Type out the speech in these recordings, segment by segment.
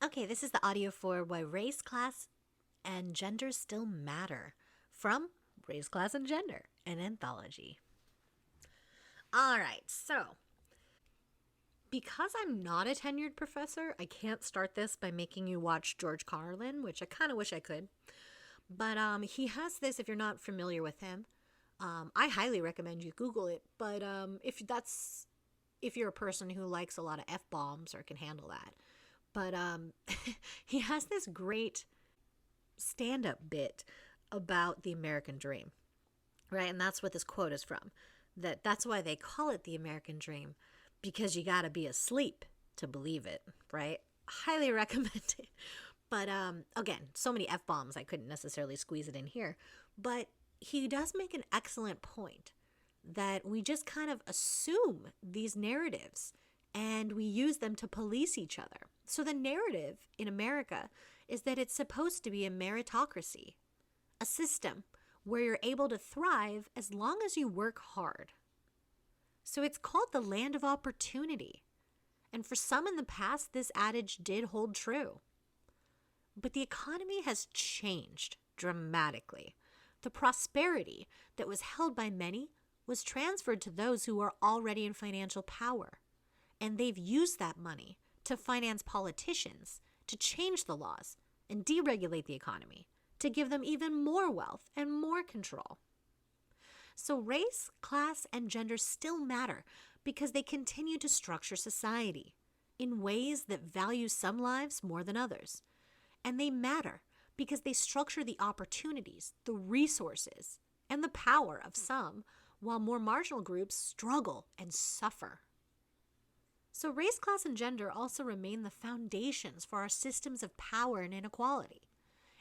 Okay, this is the audio for Why Race, Class, and Gender Still Matter from Race, Class, and Gender, an anthology. All right, so because I'm not a tenured professor, I can't start this by making you watch George Carlin, which I kind of wish I could. But he has this, if you're not familiar with him, I highly recommend you Google it. But if you're a person who likes a lot of F-bombs or can handle that. But he has this great stand-up bit about the American dream, right? And that's what this quote is from. That's why they call it the American dream, because you got to be asleep to believe it, right? Highly recommend it. But again, so many F-bombs, I couldn't necessarily squeeze it in here. But he does make an excellent point that we just kind of assume these narratives and we use them to police each other. So the narrative in America is that it's supposed to be a meritocracy, a system where you're able to thrive as long as you work hard. So it's called the land of opportunity. And for some in the past, this adage did hold true. But the economy has changed dramatically. The prosperity that was held by many was transferred to those who were already in financial power. And they've used that money to finance politicians, to change the laws and deregulate the economy, to give them even more wealth and more control. So race, class, and gender still matter because they continue to structure society in ways that value some lives more than others. And they matter because they structure the opportunities, the resources, and the power of some, while more marginal groups struggle and suffer. So race, class, and gender also remain the foundations for our systems of power and inequality.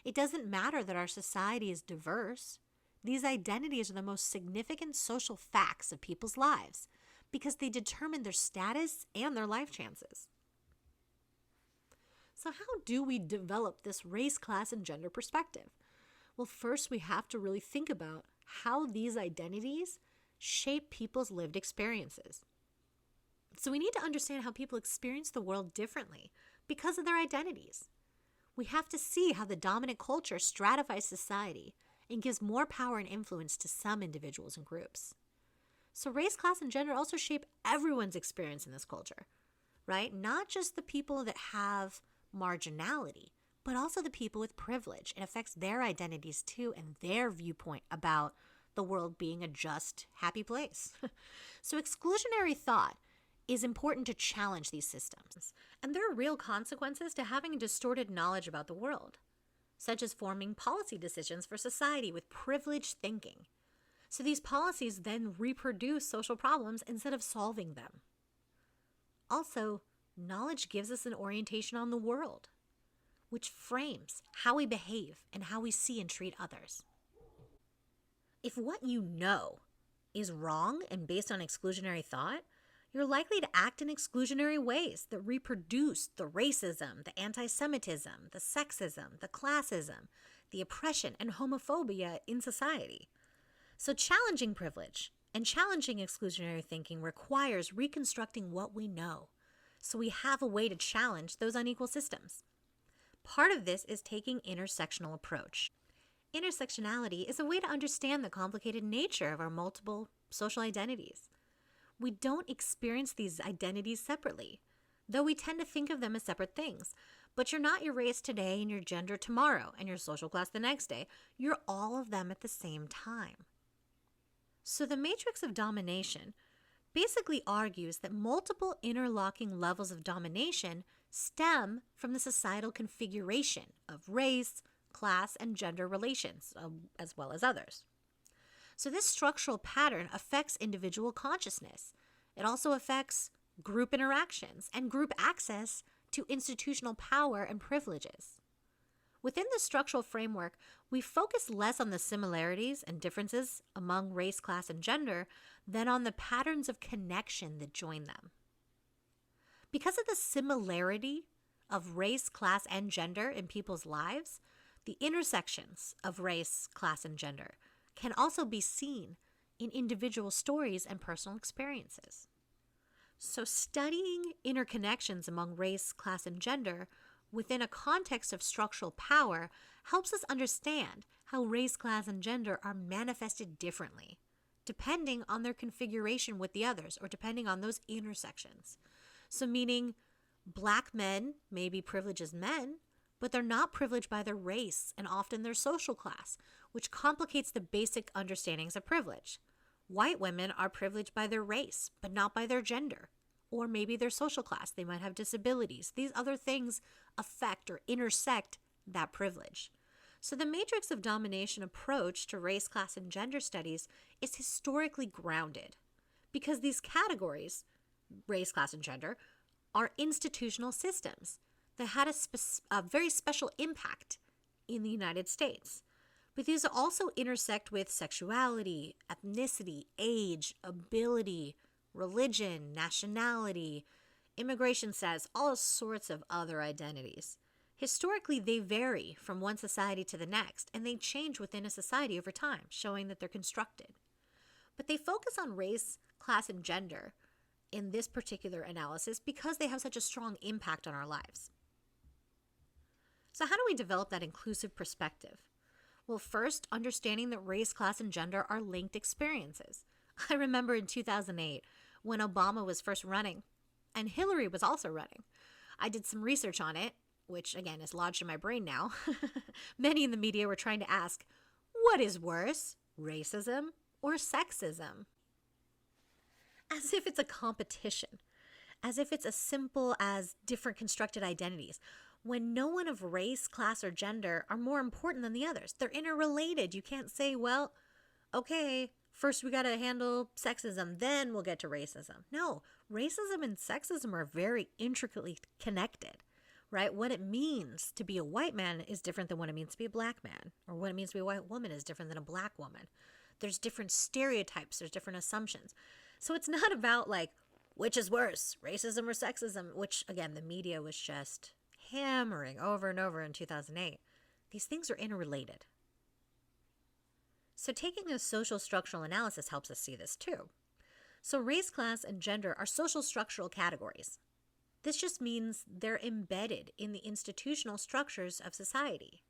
It doesn't matter that our society is diverse. These identities are the most significant social facts of people's lives because they determine their status and their life chances. So how do we develop this race, class, and gender perspective? Well, first we have to really think about how these identities shape people's lived experiences. So we need to understand how people experience the world differently because of their identities. We have to see how the dominant culture stratifies society and gives more power and influence to some individuals and groups. So race, class, and gender also shape everyone's experience in this culture, right? Not just the people that have marginality, but also the people with privilege. It affects their identities too and their viewpoint about the world being a just, happy place. So exclusionary thought is important to challenge these systems. And there are real consequences to having distorted knowledge about the world, such as forming policy decisions for society with privileged thinking. So these policies then reproduce social problems instead of solving them. Also, knowledge gives us an orientation on the world, which frames how we behave and how we see and treat others. If what you know is wrong and based on exclusionary thought, you're likely to act in exclusionary ways that reproduce the racism, the anti-Semitism, the sexism, the classism, the oppression, and homophobia in society. So challenging privilege and challenging exclusionary thinking requires reconstructing what we know, so we have a way to challenge those unequal systems. Part of this is taking intersectional approach. Intersectionality is a way to understand the complicated nature of our multiple social identities. We don't experience these identities separately, though we tend to think of them as separate things. But you're not your race today and your gender tomorrow and your social class the next day. You're all of them at the same time. So the matrix of domination basically argues that multiple interlocking levels of domination stem from the societal configuration of race, class, and gender relations, as well as others. So this structural pattern affects individual consciousness. It also affects group interactions and group access to institutional power and privileges. Within the structural framework, we focus less on the similarities and differences among race, class, and gender than on the patterns of connection that join them. Because of the similarity of race, class, and gender in people's lives, the intersections of race, class, and gender can also be seen in individual stories and personal experiences. So studying interconnections among race, class, and gender within a context of structural power helps us understand how race, class, and gender are manifested differently, depending on their configuration with the others or depending on those intersections. So meaning Black men may be privileged as men, but they're not privileged by their race and often their social class, which complicates the basic understandings of privilege. White women are privileged by their race, but not by their gender, or maybe their social class. They might have disabilities. These other things affect or intersect that privilege. So the matrix of domination approach to race, class, and gender studies is historically grounded because these categories, race, class, and gender, are institutional systems that had a very special impact in the United States. But these also intersect with sexuality, ethnicity, age, ability, religion, nationality, immigration status, all sorts of other identities. Historically, they vary from one society to the next, and they change within a society over time, showing that they're constructed. But they focus on race, class, and gender in this particular analysis because they have such a strong impact on our lives. So how do we develop that inclusive perspective? Well, first, understanding that race, class, and gender are linked experiences. I remember in 2008 when Obama was first running and Hillary was also running. I did some research on it, which again is lodged in my brain now. Many in the media were trying to ask, what is worse, racism or sexism? As if it's a competition, as if it's as simple as different constructed identities, when no one of race, class, or gender are more important than the others. They're interrelated. You can't say, well, okay, first we got to handle sexism, then we'll get to racism. No, racism and sexism are very intricately connected, right? What it means to be a white man is different than what it means to be a black man, or what it means to be a white woman is different than a black woman. There's different stereotypes, there's different assumptions. So it's not about like, which is worse, racism or sexism, which again, the media was just hammering over and over in 2008. These things are interrelated. So taking a social structural analysis helps us see this too. So race, class, and gender are social structural categories. This just means they're embedded in the institutional structures of society.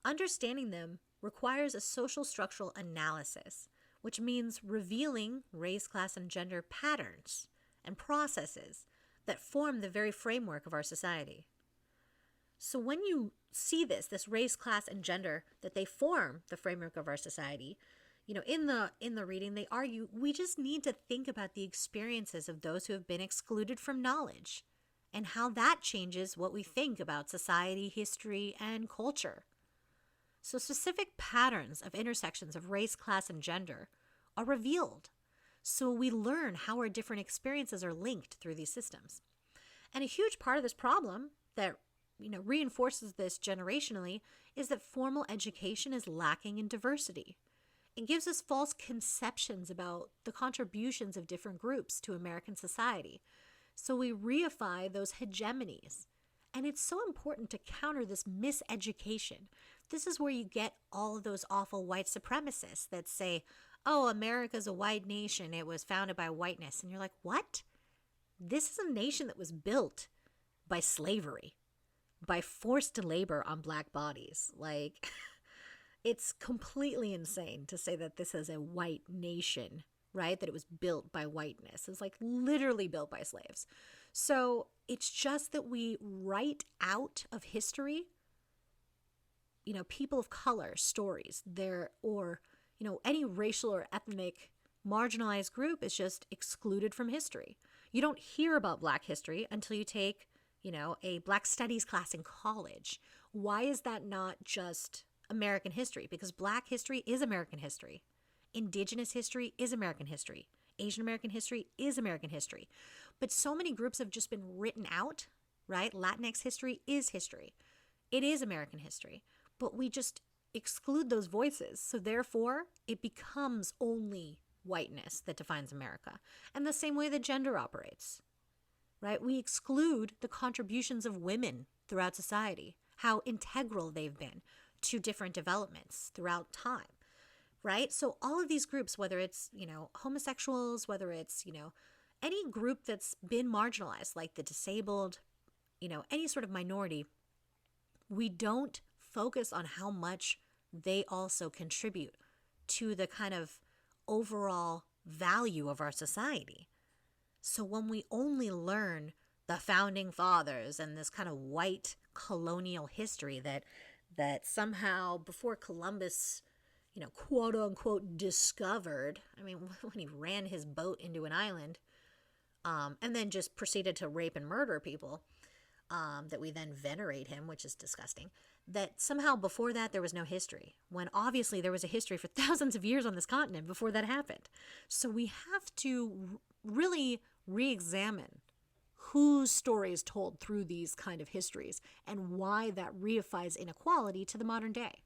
Understanding them requires a social structural analysis, which means revealing race, class, and gender patterns and processes that form the very framework of our society. So when you see this race, class, and gender, that they form the framework of our society, in the reading, they argue we just need to think about the experiences of those who have been excluded from knowledge and how that changes what we think about society, history, and culture. So specific patterns of intersections of race, class, and gender are revealed. So we learn how our different experiences are linked through these systems. And a huge part of this problem that reinforces this generationally is that formal education is lacking in diversity. It gives us false conceptions about the contributions of different groups to American society. So we reify those hegemonies. And it's so important to counter this miseducation. This is where you get all of those awful white supremacists that say, oh, America's a white nation. It was founded by whiteness. And you're like, what? This is a nation that was built by slavery, by forced labor on black bodies. Like, it's completely insane to say that this is a white nation, right? That it was built by whiteness. It's like literally built by slaves. So it's just that we write out of history, people of color stories there, or, any racial or ethnic marginalized group is just excluded from history. You don't hear about Black history until you take a Black Studies class in college. Why is that not just American history? Because Black history is American history. Indigenous history is American history. Asian American history is American history. But so many groups have just been written out, right? Latinx history is history. It is American history. But we just exclude those voices. So therefore, it becomes only whiteness that defines America. And the same way that gender operates. Right? We exclude the contributions of women throughout society, how integral they've been to different developments throughout time, right? So all of these groups, whether it's, homosexuals, whether it's, any group that's been marginalized, like the disabled, any sort of minority, we don't focus on how much they also contribute to the kind of overall value of our society. So when we only learn the founding fathers and this kind of white colonial history that somehow before Columbus, quote unquote discovered, I mean, when he ran his boat into an island, and then just proceeded to rape and murder people, that we then venerate him, which is disgusting, that somehow before that there was no history, when obviously there was a history for thousands of years on this continent before that happened. So we have to really re-examine whose story is told through these kind of histories and why that reifies inequality to the modern day.